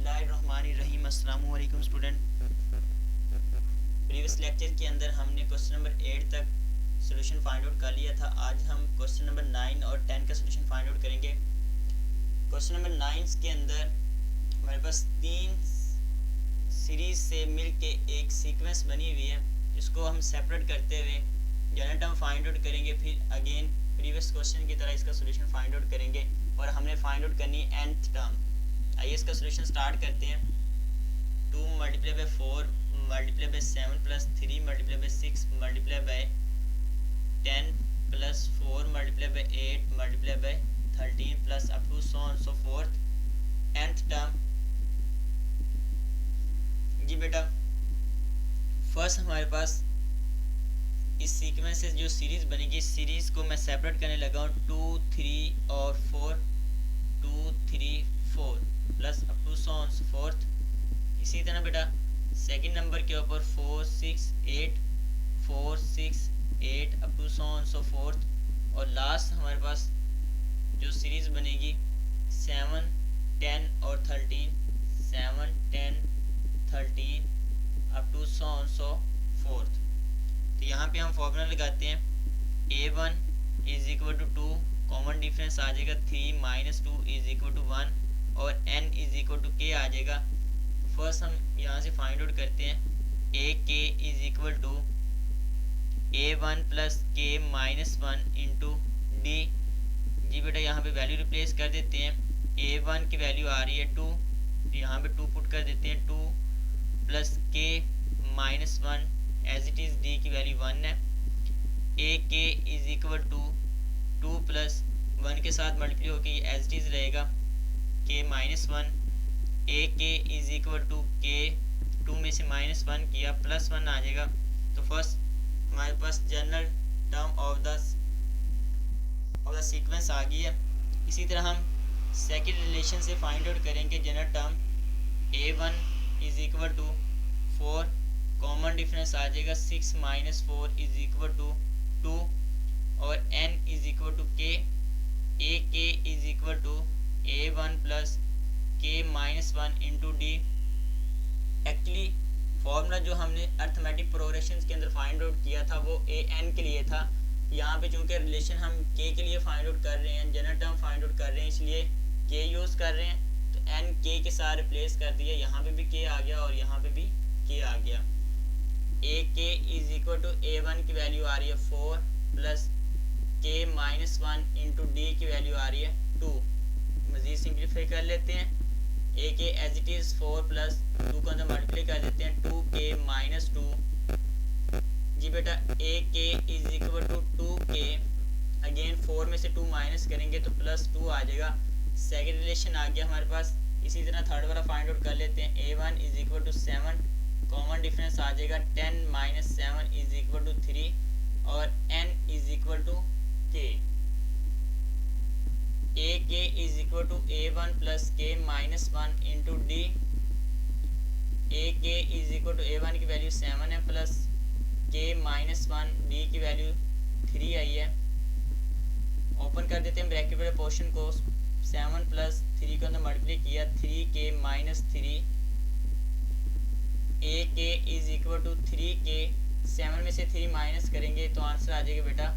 बिस्मिल्लाहिर्रहमानिर्रहीम। अस्सलाम वालेकुम स्टूडेंट। प्रीवियस लेक्चर के अंदर हमने क्वेश्चन नंबर 8 तक सोल्यूशन फाइंड आउट कर लिया था। आज हम क्वेश्चन नंबर 9 और 10 का सोल्यूशन फाइंड आउट करेंगे। क्वेश्चन नंबर 9 के अंदर हमारे पास तीन सीरीज से मिलके एक सीक्वेंस बनी हुई है। इसको हम सेपरेट करते हुए जनरल टर्म फाइंड आउट करेंगे, फिर अगेन प्रीवियस क्वेश्चन की तरह इसका सोल्यूशन फाइंड आउट करेंगे और हमने फाइंड आउट करनी है nth टर्म। आइए इसका सोल्यूशन स्टार्ट करते हैं। 2 multiply by 4 multiply by 7 plus 3 multiply by 6 multiply by 10 plus 4 multiply by 8 multiply by 13 plus up to so on so fourth nth term. जी बेटा, फर्स्ट हमारे पास इस सीक्वेंस से जो सीरीज बनेगी, इस सीरीज को मैं सेपरेट करने लगा हूँ 2 3 और 4 2 3 4 plus up to so on so forth. इसी तरह बेटा सेकंड नंबर के ऊपर 4 6 8 4 6 8 up to so on so forth. और लास्ट हमारे पास जो सीरीज बनेगी 7 10 और 13 7 10 13 up to so on so fourth. तो यहाँ पे हम फॉर्मूला लगाते हैं a1 is equal to 2, common difference आ जाएगा 3 माइनस 2 इज इक्वल टू 1 और n is equal to k आ जाएगा। फर्स्ट हम यहाँ से फाइंड आउट करते हैं a k is equal to a1 plus k minus 1 into D. जी बेटा, यहाँ पे वैल्यू रिप्लेस कर देते हैं। a1 की वैल्यू आ रही है 2, तो यहाँ पे 2 पुट कर देते हैं। 2 plus k minus 1 as it is D की वैल्यू 1 है। ए K is equal to 2 plus 1 के साथ मल्टीप्लाई होकर ये एज इट इज़ रहेगा के minus 1। A K is equal to के 2 में से माइनस 1 किया प्लस 1 आ जाएगा। तो फर्स्ट हमारे पास general term of the sequence आ गई है। इसी तरह हम सेकंड रिलेशन से फाइंड आउट करेंगे general term a1 is equal to 4, common difference आ जाएगा 6 माइनस 4 इज इक्वल टू 2 और n is equal to k। A K is equal to a1 plus k minus 1 into D. Actually formula जो हमने arithmetic progression के अंदर find out किया था वो a n के लिए था। यहाँ पे चूँकि रिलेशन हम k के लिए फाइंड आउट कर रहे हैं, जनरल टर्म फाइंड आउट कर रहे हैं, इसलिए k यूज़ कर रहे हैं। तो n k के साथ रिप्लेस कर दिया, यहाँ पे भी k आ गया और यहाँ पे भी k आ गया। ए K is equal to a1 की वैल्यू आ रही है 4 plus k minus 1 into D की वैल्यू आ रही है 2। मज़ीद सिंप्लीफाई कर लेते हैं। ए के एज इट इज़ 4 प्लस 2 को अंदर मल्टीप्लाई कर देते हैं 2k माइनस 2। जी बेटा, ए K is equal to 2k, again 4 में से 2 माइनस करेंगे तो प्लस 2 आ जाएगा। सेकेंड रिलेशन आ गया हमारे पास। इसी तरह थर्ड वाला फाइंड आउट कर लेते हैं। a1 is equal to 7, common difference आ जाएगा 10 माइनस 7 इज इक्वल टू 3 और n is equal to k। A K is equal to a1 plus k minus 1 into D. A K is equal to a1 की value 7 है plus k minus 1, D की value 3 आई है। Open कर देते हैं bracket वाले पोर्शन को। 7 प्लस 3 को अंदर मल्टीप्लाई किया 3k minus 3। A K is equal to 3k, 7 में से 3 माइनस करेंगे तो आंसर आ जाएगा बेटा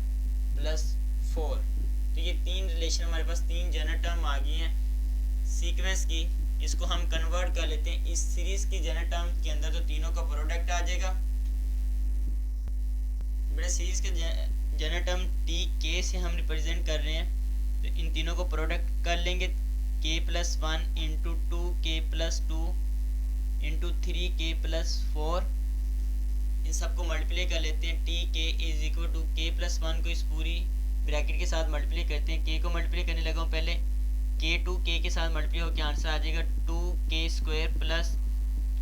प्लस 4। तो ये तीन रिलेशन हमारे पास, तीन जनरल टर्म आ गई हैं सीक्वेंस की। इसको हम कन्वर्ट कर लेते हैं इस सीरीज की जनरल टर्म के अंदर, तो तीनों का प्रोडक्ट आ जाएगा। बेटा सीरीज के जनरल टर्म टी के से हम रिप्रेजेंट कर रहे हैं, तो इन तीनों को प्रोडक्ट कर लेंगे। k plus 1 into 2k plus 2 into 3k plus 4। इन सबको मल्टीप्लाई कर लेते हैं। T K is equal to k plus 1 को इस पूरी ब्रैकेट के साथ मल्टीप्लाई करते हैं। k को मल्टीप्लाई करने लगा हूँ पहले, k 2k के साथ मल्टीप्लाई होकर आंसर आ जाएगा 2k स्क्वायर प्लस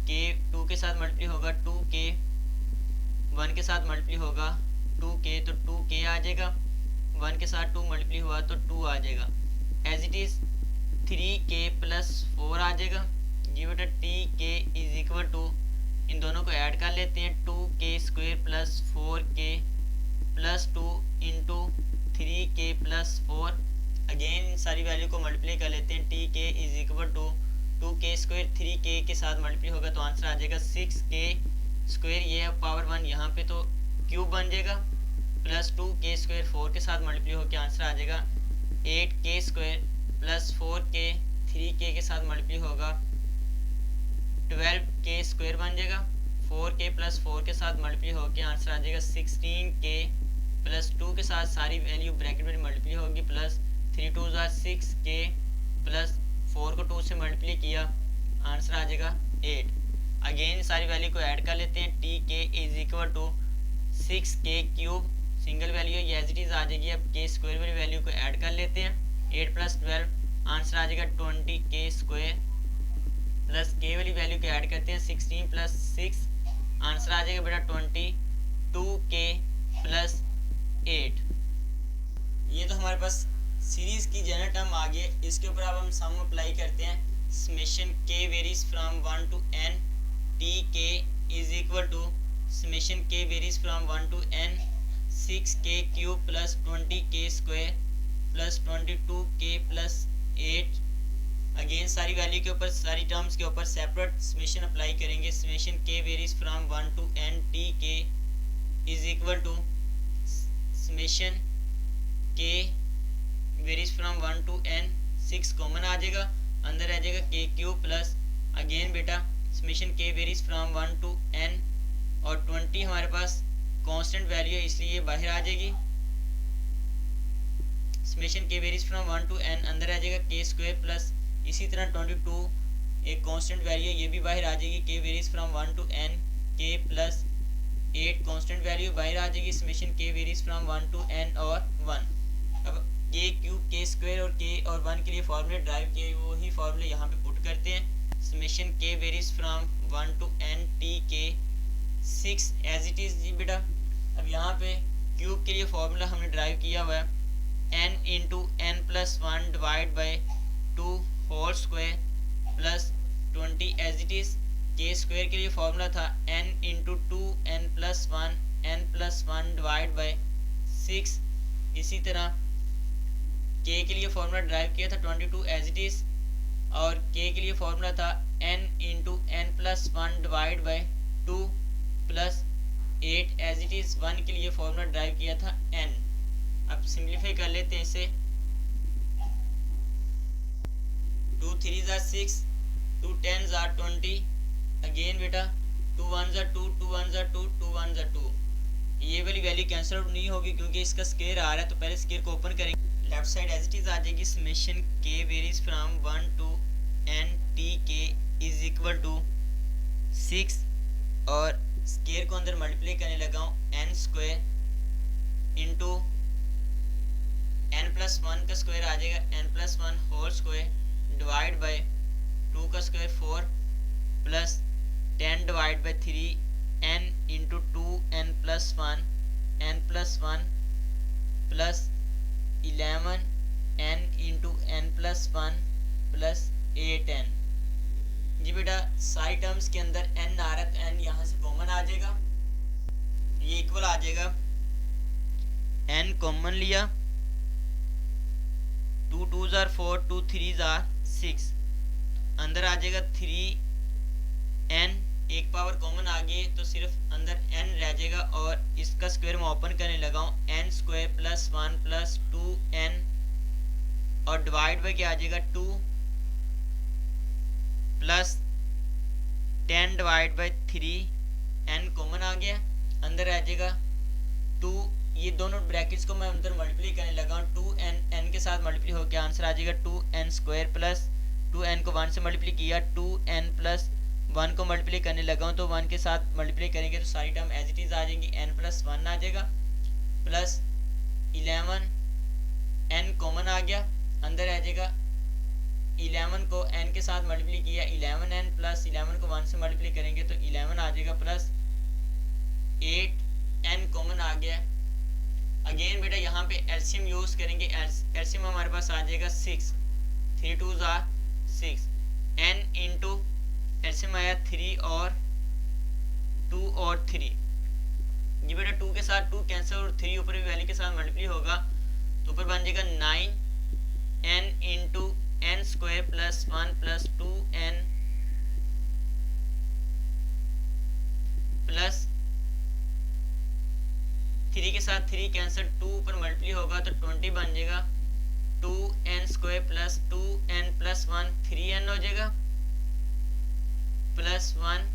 k 2 के साथ मल्टीप्लाई होगा 2k, 1 के साथ मल्टीप्लाई होगा 2k तो 2k आ जाएगा। 1 के साथ 2 मल्टीप्लाई हुआ तो 2 आ जाएगा। As it is 3k plus 4 आ जाएगा। ये बेटा T K is equal to, इन दोनों को ऐड कर लेते हैं 2k square plus 4k plus 2 into 3k plus 4। Again सारी वैल्यू को मल्टीप्लाई कर लेते हैं। T K is equal to 2k² 3k के साथ मल्टीप्लाई होगा तो आंसर आ जाएगा 6k²। ये पावर 1 यहाँ पे तो क्यूब बन जाएगा, प्लस 2k² 4 के साथ मल्टीप्लाई होकर आंसर आ जाएगा 8k² प्लस 4k 3k के साथ मल्टीप्लाई होगा 12k² बन जाएगा। 4k प्लस 4 के साथ मल्टीप्लाई होकर आंसर आ जाएगा 16k प्लस 2 के साथ सारी वैल्यू ब्रैकेट में मल्टीप्लाई होगी, प्लस 3 2 6k प्लस 4 को 2 से मल्टीप्लाई किया, आंसर आ जाएगा 8। अगेन सारी वैल्यू को ऐड कर लेते हैं। tk is equal to 6k³ single value as it is आ जाएगी। अब k² वाली वैल्यू को ऐड कर लेते हैं। 8 प्लस 12 आंसर आ जाएगा 20k² प्लस k वाली वैल्यू को ऐड करते हैं 16 प्लस 6 आंसर आ जाएगा बेटा 22k प्लस 8। ये तो हमारे पास सीरीज की जनरल टर्म आ गई। इसके ऊपर अब हम सम अप्लाई करते हैं। Summation k varies from 1 to n tk is equal to summation k varies from 1 to n 6k³ plus 20k² plus 22k plus 8। Again सारी वैल्यू के ऊपर सारी टर्म्स के ऊपर सेपरेट समेशन अप्लाई करेंगे। Summation k varies from 1 to n tk is equal to summation k varies from 1 to n 6 common आ जाएगा, अंदर आ जाएगा k³ प्लस अगेन बेटा summation k varies from 1 to n और 20 हमारे पास कांस्टेंट वैल्यू है इसलिए ये बाहर आ जाएगी। Summation k varies from 1 to n अंदर आ जाएगा k² प्लस इसी तरह 22 एक कांस्टेंट वैल्यू है ये भी बाहर आ जाएगी। k varies from 1 to n k plus 8 constant value बाहर आ जाएगी। Summation k varies from 1 to n और 1। अब k³ k² और k और 1 के लिए फॉर्मूले ड्राइव किए वही फॉर्मूले यहाँ पे पुट करते हैं। Summation k varies from 1 to n tk 6 as it is जी बेटा। अब यहाँ पे क्यूब के लिए फॉर्मूला हमने ड्राइव किया हुआ है n into n plus 1 divide by 2 whole square plus 20 as it is. k² के लिए फॉर्मूला था n into 2n plus 1 n plus 1 divide by 6। इसी तरह k के लिए फॉर्मूला ड्राइव किया था 22 एज इट इज और k के लिए फॉर्मूला था n into n plus 1 divide by 2 plus 8 as it is. 1 के लिए फॉर्मूला ड्राइव किया था n। अब सिंप्लीफाई कर लेते हैं इसे। 2 3 6 2 10 20 अगेन बेटा 2 1 2 2 1 2 2 1 2। ये वाली वैल्यू कैंसिल आउट नहीं होगी क्योंकि इसका स्केयर आ रहा है, तो पहले स्केयर को ओपन करेंगे। Left side as it is आ जाएगी। Summation k varies from 1 to n tk is equal to 6 और स्केयर को अंदर मल्टीप्लाई करने लगा हूँ n² इंटू n प्लस 1 का स्क्वायर आ जाएगा n plus 1 whole square divide by 2 का square 4 plus 10 divide by 3 n into 2n plus 1 n plus 1 plus 11 n into n plus 1 plus 8n। जी बेटा सारी टर्म्स के अंदर n आ रहा है तो n यहाँ से कॉमन आ जाएगा, ये इक्वल आ जाएगा। n कॉमन लिया 2 2 4 2 3 6 अंदर आ जाएगा 3n एक पावर कॉमन आ गई तो सिर्फ अंदर n रह जाएगा और इसका स्क्वायर मैं ओपन करने लगा हूँ n² प्लस 1 प्लस 2n और डिवाइड बाई क्या आ जाएगा 2 प्लस 10 डिवाइड बाई 3 n कॉमन आ गया, अंदर आ जाएगा 2। ये दोनों ब्रैकेट्स को मैं अंदर मल्टीप्लाई करने लगा हूँ 2n n के साथ मल्टीप्लाई होकर आंसर आ जाएगा 2n² प्लस 2n को 1 से मल्टीप्लाई किया 2n प्लस 1 को मल्टीप्लाई करने लगा हूँ तो 1 के साथ मल्टीप्लाई करेंगे तो सारी टर्म एज इट इज आ जाएंगी। n प्लस 1 आ जाएगा प्लस 11 n कॉमन आ गया, अंदर आ जाएगा 11 को n के साथ मल्टीप्लाई किया 11n प्लस 11 को 1 से मल्टीप्लाई करेंगे तो 11 आ जाएगा प्लस 8n कॉमन आ गया। अगेन बेटा यहाँ पे एलसीएम यूज करेंगे। एलसीएम हमारे पास आ जाएगा 6 3 2 6 n इंटू एलसीएम आया 3 और 2 और 3। ये बेटा 2 के साथ 2 कैंसिल और 3 ऊपर वैल्यू के साथ मल्टीप्लाई होगा तो ऊपर बन जाएगा 9 n into n² plus 1 plus 2n 3 के साथ 3 कैंसिल, 2 ऊपर मल्टीप्लाई होगा तो 20 बन जाएगा। 2n² plus 2n plus 1 3n हो जाएगा, प्लस 1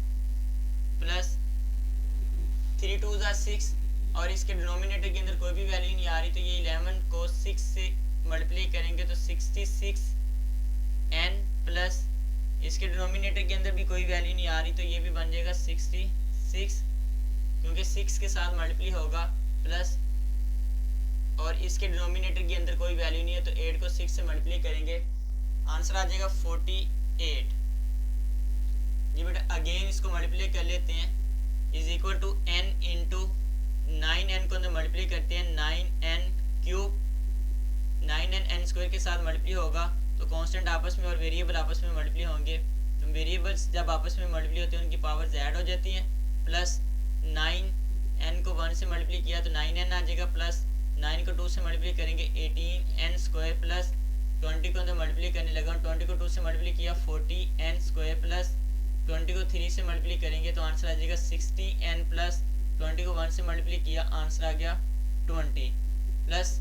प्लस 3 2 ज़ा 6, और इसके डिनोमिनेटर के अंदर कोई भी वैल्यू नहीं आ रही, तो ये 11 को 6 से मल्टीप्लाई करेंगे तो 66n प्लस इसके डिनोमिनेटर के अंदर भी कोई वैल्यू नहीं आ रही, तो ये भी बन जाएगा 66, क्योंकि 6 के साथ मल्टीप्लाई होगा, प्लस और इसके डिनोमिनेटर के अंदर कोई वैल्यू नहीं है, तो 8 को 6 से मल्टीप्लाई करेंगे, आंसर आ जाएगा 48। जी बेटा अगेन इसको मल्टीप्लाई कर लेते हैं, is equal to n into 9n को अंदर मल्टीप्लाई करते हैं, 9n cube, 9n n square के साथ मल्टीप्लाई होगा तो कांस्टेंट आपस में और वेरिएबल आपस में मल्टीप्लाई होंगे, तो वेरिएबल्स जब आपस में मल्टीप्लाई होते हैं उनकी पावर्स ऐड हो जाती हैं, प्लस 9n को 1 से मल्टीप्लाई किया तो 9n आ जाएगा, प्लस 9 को 2 से मल्टीप्लाई करेंगे 18n स्क्वायर, प्लस 20 को अंदर मल्टीप्लाई करने लगा, 20 को 2 से मल्टीप्लाई किया 40n स्क्वायर, प्लस 20 को 3 से मल्टीप्लाई करेंगे तो आंसर आ जाएगा 60n, प्लस 20 को 1 से मल्टीप्लाई किया आंसर आ गया 20, प्लस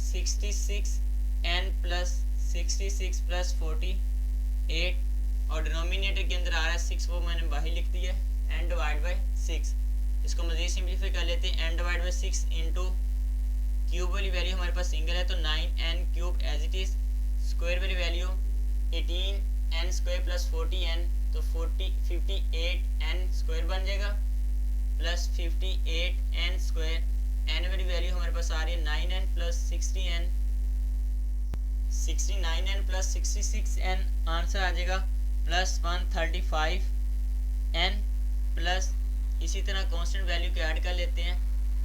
66n प्लस 66 प्लस 48, और डिनोमिनेटर के अंदर आ रहा है 6, वो मैंने बाहर लिख दिया है, n डिवाइड बाई 6। इसको मज़ीद सिंप्लीफाई कर लेते हैं, n divide by 6 into cube वाली वैल्यू हमारे पास सिंगल है तो 9n cube as it is, square वाली value 18n square plus 40n, तो 58n स्क्वायर बन जाएगा, प्लस 58n स्क्वायर, n वाली वैल्यू हमारे पास आ रही है 9n plus 60n, 69n plus 66n, answer आ जाएगा प्लस 135n, प्लस इसी तरह कांस्टेंट वैल्यू को ऐड कर लेते हैं,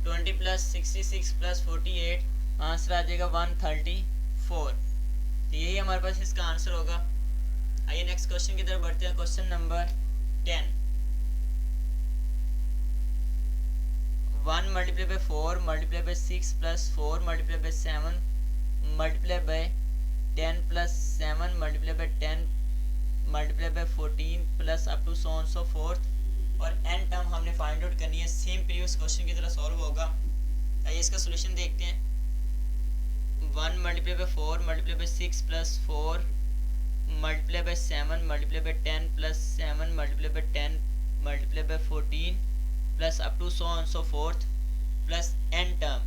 20 प्लस 66 प्लस 48, आंसर आ जाएगा 134। तो यही हमारे पास इसका आंसर होगा। आइए नेक्स्ट क्वेश्चन की तरफ बढ़ते हैं, question number 10। 1 multiply by 4 multiply by 6 plus 4 multiply by 7 multiply by 10 plus 7 multiply by 10 multiply by 14 plus up to so on so forth, और n टर्म हमने फाइंड आउट करनी है, सेम प्रीवियस क्वेश्चन की तरह सॉल्व होगा। आइए इसका solution देखते हैं। 1 multiply by 4 multiply by 6 plus 4 multiply by 7 multiply by 10 plus 7 multiply by 10 multiply by 14 plus up to so on so fourth plus n term.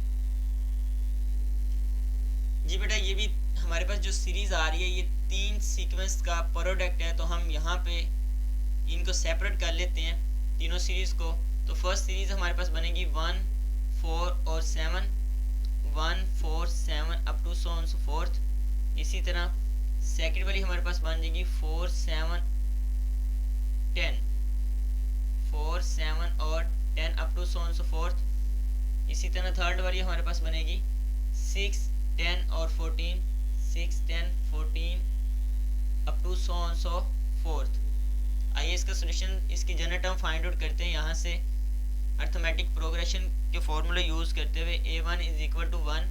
जी बेटा ये भी हमारे पास जो सीरीज़ आ रही है ये 3 सीक्वेंस का प्रोडक्ट है, तो हम यहाँ पे इनको सेपरेट कर लेते हैं तीनों सीरीज़ को। तो फर्स्ट सीरीज़ हमारे पास बनेगी 1 4 और 7, 1 4 7 up to so on so forth. इसी तरह सेकंड वाली हमारे पास बन जाएगी 4 7 10, 4 7 और 10 up to so on so forth. इसी तरह थर्ड वाली हमारे पास बनेगी 6 10 और 14, 6 10 14 up to so on so forth. आइए इसका सोल्यूशन, इसकी जनरल टर्म फाइंड आउट करते हैं। यहाँ से अर्थमेटिक प्रोग्रेशन के फॉर्मूला यूज़ करते हुए a1 is equal to 1,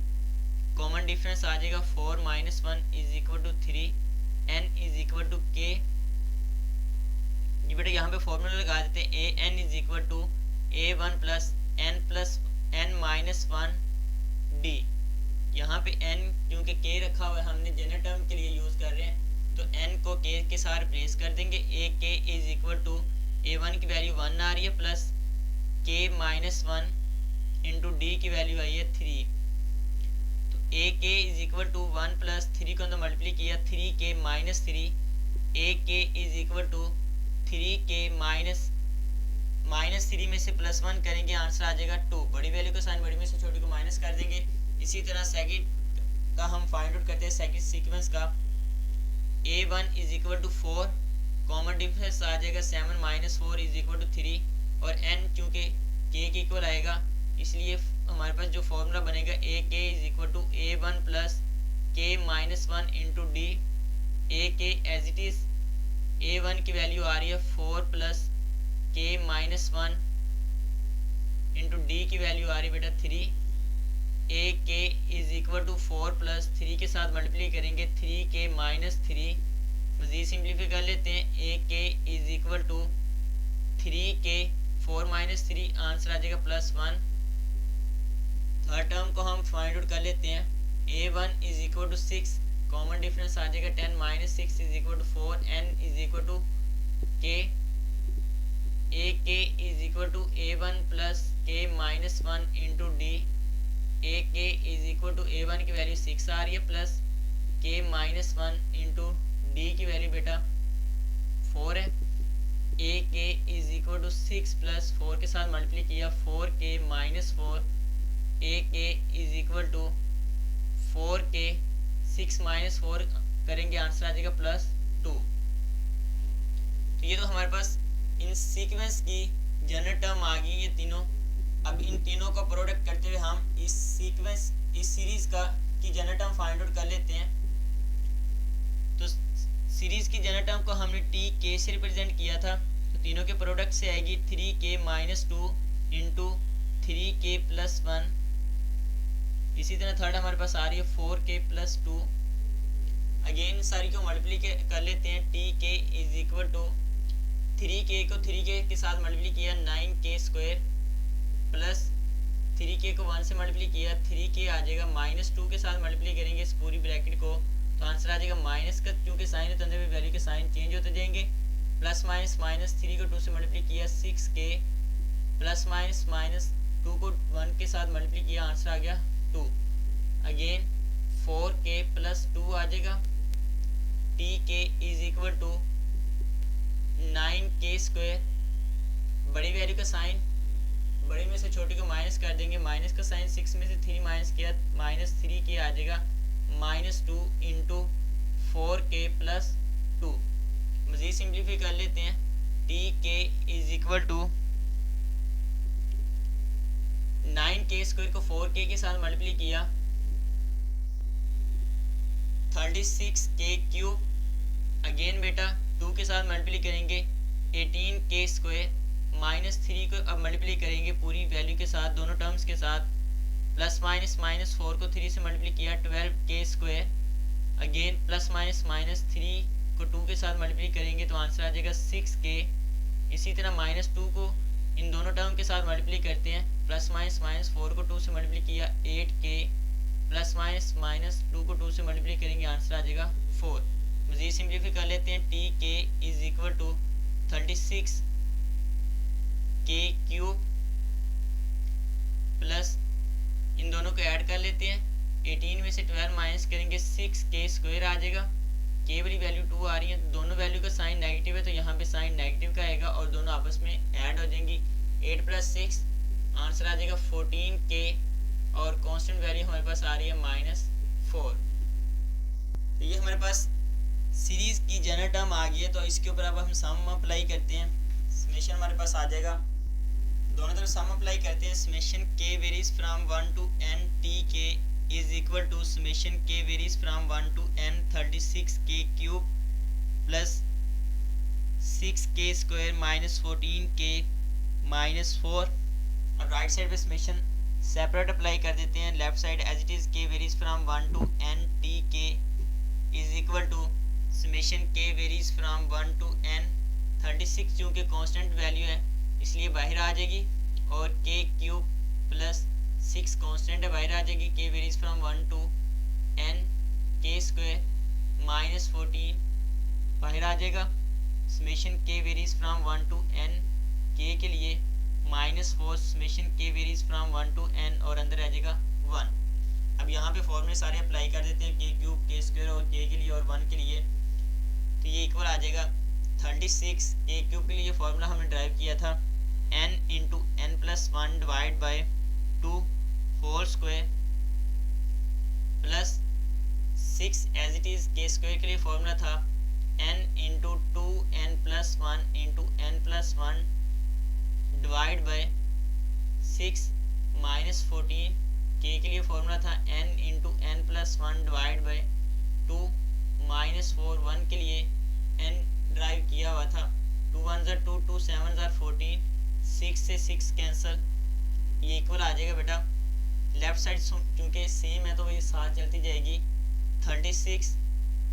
common difference आ जाएगा 4 minus 1 is equal to 3, n is equal to k। ये बेटा यहाँ पे फॉर्मूला लगा देते हैं, an is equal to a1 plus n minus 1 d। यहाँ पे n क्योंकि k रखा हुआ है हमने जनरल टर्म के लिए यूज़ कर रहे हैं, तो n को k के साथ रिप्लेस कर देंगे। a k is equal to a1 की वैल्यू 1 आ रही है plus k minus 1 into D की वैल्यू आई है 3। तो a k is equal to 1 plus 3 को अंदर मल्टीप्लाई किया 3k minus 3, a k is equal to 3k minus 3 में से प्लस 1 करेंगे, आंसर आ जाएगा 2। बड़ी वैल्यू को साइन बड़ी में से छोटी को माइनस कर देंगे। इसी तरह सेकंड का हम फाइंड आउट करते हैं, सेकंड सीक्वेंस का a1 is equal to 4, common difference आ जाएगा 7 माइनस 4 इज इक्वल टू 3, और n चूँकि k के इक्वल आएगा इसलिए हमारे पास जो फॉर्मूला बनेगा a k is equal to a1 plus k minus 1 into D. a k as it is a1 की वैल्यू आ रही है 4 plus k minus 1 into D की वैल्यू आ रही है बेटा 3। a k is equal to 4 plus 3 के साथ मल्टीप्लाई करेंगे 3k माइनस 3, मज़ीद सिंप्लीफाई कर लेते हैं। a k is equal to 3k 4 minus 3, answer आ जाएगा प्लस 1। हर टर्म को हम फाइंड आउट कर लेते हैं। a1 is equal to 6, common difference आ जाएगा 10 minus 6 is equal to 4, n is equal to k, a k is equal to a1 plus k minus 1 into D, a k is equal to a1 की value 6 आ रही है plus k minus 1 into D की value बेटा 4 है। a k is equal to 6 plus 4 के साथ multiply किया 4k minus 4, a k is equal to 4k, 6 minus 4 करेंगे आंसर आ जाएगा प्लस 2। तो ये तो हमारे पास इन सीक्वेंस की जनरल टर्म आ गई ये तीनों। अब इन तीनों का प्रोडक्ट करते हुए हम इस सीक्वेंस, इस सीरीज का की जनरल टर्म फाइंड आउट कर लेते हैं। तो सीरीज की जनरल टर्म को हमने टी के से रिप्रेजेंट किया था, तो तीनो't के प्रोडक्ट से आएगी 3k minus 2 into 3k plus 1। इसी तरह थर्ड हमारे पास आ रही है 4k प्लस 2। अगेन सारी को मल्टीप्लाई कर लेते हैं। tk is equal to 3k को 3k के साथ मल्टीप्लाई किया 9k स्क्वायर प्लस 3k को 1 से मल्टीप्लाई किया 3k आ जाएगा, माइनस 2 के साथ मल्टीप्लाई करेंगे इस पूरी ब्रैकेट को तो आंसर आ जाएगा माइनस का, क्योंकि साइन है तो अंदर भी वैल्यू के साइन चेंज होते जाएंगे। प्लस माइनस माइनस 3 को 2 से मल्टीप्लाई किया 6k प्लस माइनस माइनस 2 को 1 के साथ मल्टीप्लाई किया आंसर आ गया 2। अगेन 4k प्लस 2 आ जाएगा। tk is equal to 9k square, बड़ी वैल्यू का साइन बड़ी में से छोटी को माइनस कर देंगे, माइनस का साइन 6 में से 3 माइनस किया माइनस 3k आ जाएगा, माइनस 2 इंटू 4k प्लस 2। मज़ीद सिंप्लीफाई कर लेते हैं। tk is equal to 9k square को 4k के साथ मल्टीप्लाई किया 36k क्यूब। अगेन बेटा 2 के साथ मल्टीप्लाई करेंगे 18k स्क्वायर, माइनस 3 को अब मल्टीप्लाई करेंगे पूरी वैल्यू के साथ दोनों टर्म्स के साथ, प्लस माइनस माइनस 4 को 3 से मल्टीप्लाई किया 12k square. Again plus minus minus 3 को 2 के साथ मल्टीप्लाई करेंगे तो आंसर आ जाएगा 6k। इसी तरह माइनस 2 को इन दोनों टर्म के साथ मल्टीप्लाई करते हैं, प्लस माइनस माइनस 4 को 2 से मल्टीप्लाई किया 8k प्लस माइनस माइनस 2 को 2 से मल्टीप्लाई करेंगे आंसर आ जाएगा 4। मज़ीद सिंप्लीफाई कर लेते हैं। tk is equal to 36k cube plus इन दोनों को ऐड कर लेते हैं, 18 में से 12 माइनस करेंगे 6k स्क्वायर आ जाएगा। k वाली वैल्यू 2 आ रही है, दोनों वैल्यू का साइन नेगेटिव है तो यहाँ पे साइन नेगेटिव का आएगा और दोनों आपस में ऐड हो जाएंगी। 8 प्लस 6 आंसर आ जाएगा 14k और कांस्टेंट वैल्यू हमारे पास आ रही है -4। तो ये हमारे पास सीरीज की जनरल टर्म आ गई है। तो इसके ऊपर अब हम सम अप्लाई करते हैं, समेशन हमारे पास आ जाएगा। दोनों तरफ सम अप्लाई करते हैं। Summation k varies from 1 to n tk is equal to summation k varies from 1 to n 36k cube plus 6k square minus 14k minus 4। अब राइट साइड पे समेशन सेपरेट अप्लाई कर देते हैं। Left side as it is k varies from 1 to n tk is equal to summation k varies from 1 to n 36 चूँकि constant value है इसलिए बाहर आ जाएगी और k क्यूब प्लस 6 कांस्टेंट है बाहर आ जाएगी। k varies from 1 to n k square minus 14 बाहर आ जाएगा। Summation k varies from 1 to n k के लिए -4 summation k varies from 1 to n और अंदर आ जाएगा 1। अब यहाँ पे फॉर्मूले सारे अप्लाई कर देते हैं, k क्यूब k स्क्वायर और k के लिए और 1 के लिए। तो ये इक्वल आ जाएगा 36 k क्यूब के लिए फॉर्मूला हमने ड्राइव किया था n into n plus 1 divide by 2 whole square plus 6 as it is k square के लिए फॉर्मूला था n into 2n plus 1 into n plus 1 divide by 6 minus 14। k के लिए फॉर्मूला था n into n plus 1 divide by 2 minus 4। 1 के लिए n drive किया हुआ था, 2 1 ज़ा 2 2 7 ज़ा 14, 6 से 6 कैंसिल, ये इक्वल आ जाएगा बेटा। लेफ्ट साइड चूँकि सेम है तो ये साथ चलती जाएगी। 36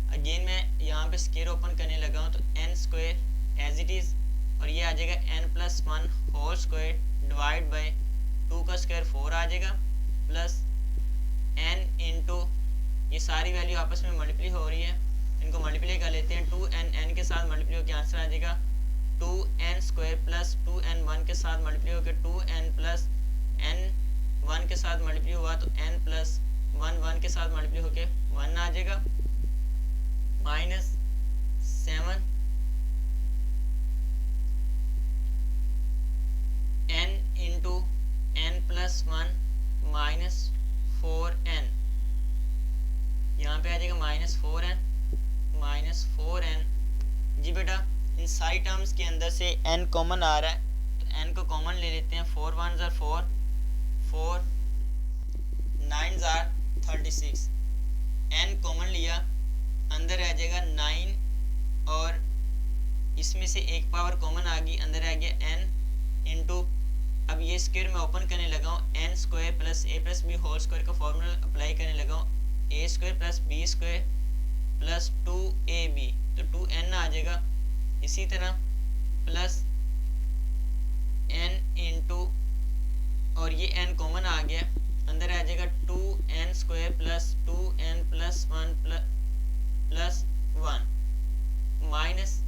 अगेन मैं यहाँ पे स्क्वायर ओपन करने लगा हूँ तो n square as it is और ये आ जाएगा n plus 1 whole square divide by 2 का स्क्वायर 4 आ जाएगा प्लस n इंटू, ये सारी वैल्यू आपस में मल्टीप्लाई हो रही है, इनको मल्टीप्लाई कर लेते हैं। 2n n के साथ मल्टीप्लाई होकर आंसर आ जाएगा 2n स्क्वायर प्लस 2n 1 के साथ मल्टीप्लाई होकर 2n प्लस n 1 के साथ मल्टीप्लाई हुआ तो n प्लस 1 1 के साथ मल्टीप्लाई होकर 1 आ जाएगा, minus 7 n into n plus 1 minus 4n, यहाँ पे आ जाएगा माइनस 4n। जी बेटा इन सारी टर्म्स के अंदर से n कॉमन आ रहा है तो n को कॉमन ले लेते हैं। 4 1 ज़ार 4, 4 9 ज़ार 36, n कॉमन लिया, अंदर आ जाएगा 9 और इसमें से एक पावर कॉमन आ गई, अंदर आ गया n इंटू, अब ये स्क्वायर में ओपन करने लगा हूँ, N square plus A plus B whole square का फॉर्मूला अप्लाई करने लगा हूँ, A square plus B square plus 2ab तो 2n आ जाएगा। इसी तरह प्लस n इंटू, और ये n कॉमन आ गया, अंदर आ जाएगा 2n square plus 2n plus 1 plus 1 minus,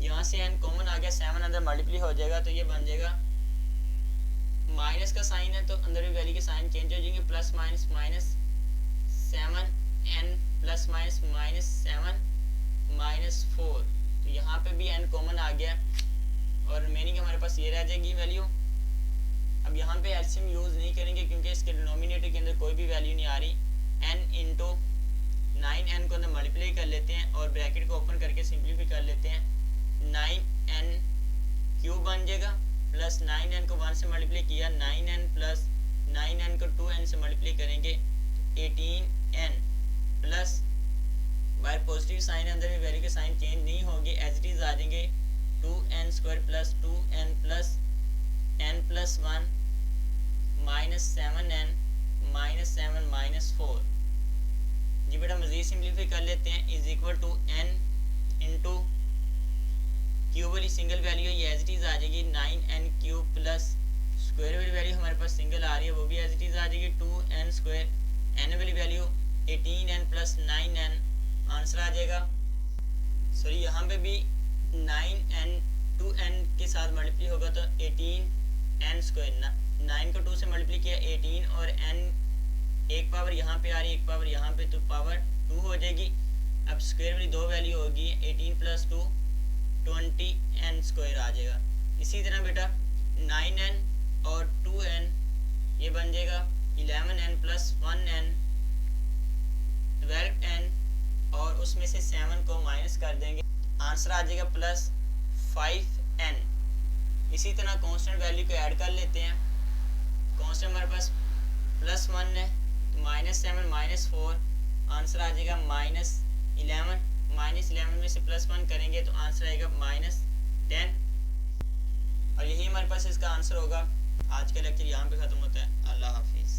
यहाँ से n कॉमन आ गया, 7 अंदर मल्टीप्लाई हो जाएगा तो ये बन जाएगा, माइनस का साइन है तो अंदर भी वैल्यू के साइन चेंज हो जाएंगे, plus minus minus 7n plus minus minus 7 minus 4, तो यहाँ पे भी n कॉमन आ गया और रिमेनिंग हमारे पास ये रह जाएगी वैल्यू। अब यहाँ पे एलसीएम यूज़ नहीं करेंगे क्योंकि इसके डिनोमिनेटर के अंदर कोई भी वैल्यू नहीं आ रही। n इंटू 9n को अंदर मल्टीप्लाई कर लेते हैं और ब्रैकेट को ओपन करके सिंप्लीफाई कर लेते हैं, 9n क्यूब बन जाएगा, प्लस 9n को 1 से मल्टीप्लाई किया, 9n प्लस 9n को 2n से मल्टीप्लाई करेंगे 18n प्लस, बाहर पॉजिटिव साइन अंदर भी वैल्यू के साइन चेंज नहीं होंगे, एज इट इज आ जाएंगे 2n square plus 2n plus n plus 1 minus 7n minus 7 minus 4। जी बेटा मज़ीद सिंप्लीफाई कर लेते हैं, is equal to n into cube वाली सिंगल वैल्यू ये एज इट इज आ जाएगी 9n क्यूब प्लस स्क्वायर वाली वैल्यू हमारे पास सिंगल आ रही है वो भी एज इट इज आ जाएगी 2n स्क्वायर, n वाली value 18n plus 9n, answer आ जाएगा। सॉरी यहाँ पे भी 9n 2n के साथ मल्टीप्लाई होगा तो 18n स्क्वायर, 9 को 2 से मल्टीप्लाई किया 18 और n एक पावर यहाँ पे आ रही है एक पावर यहाँ पे, तो पावर 2 हो जाएगी। अब स्क्वायर वाली दो वैल्यू होगी 18 प्लस 2 20n स्क्वायर आ जाएगा। इसी तरह बेटा 9n और 2n ये बन जाएगा 11n प्लस 1n 12n और उसमें से 7 को माइनस कर देंगे, आंसर आ जाएगा प्लस 5n। इसी तरह कांस्टेंट वैल्यू को ऐड कर लेते हैं, कांस्टेंट हमारे पास प्लस 1 है तो माइनस 7 माइनस 4, आंसर आ जाएगा माइनस 11, माइनस 11 में से प्लस 1 करेंगे तो आंसर आएगा माइनस 10 और यही हमारे पास इसका आंसर होगा। आज का लेक्चर यहाँ पे ख़त्म होता है। अल्लाह हाफिज़।